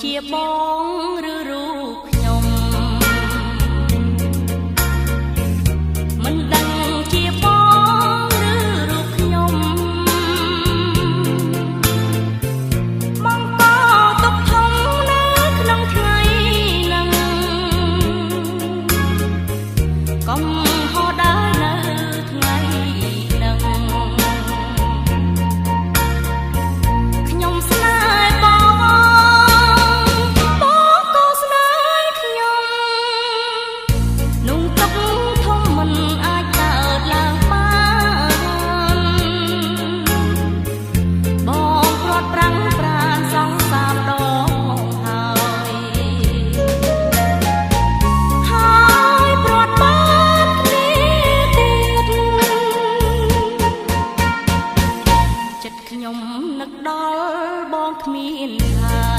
ជាបងឬរូបខ្ញុំមិនដឹងជាបងឬរូបខ្ញុំបងក៏ទុកធំនៅក្នុងថ្ងៃនឹងកុំហោដើរនៅថ្ងៃនឹងខ្ញុំស្នេហ៍បងក៏ស្នេហ៍ខ្ញុំនោះទុកធំមិនអាចកើតឡើងបានបងព្រាត់ប្រាំងប្រានសងសាមដងហើយព្រាត់បានគ្នាទៀតចិត្តខ្ញុំនឹកដល់បងគ្មានខា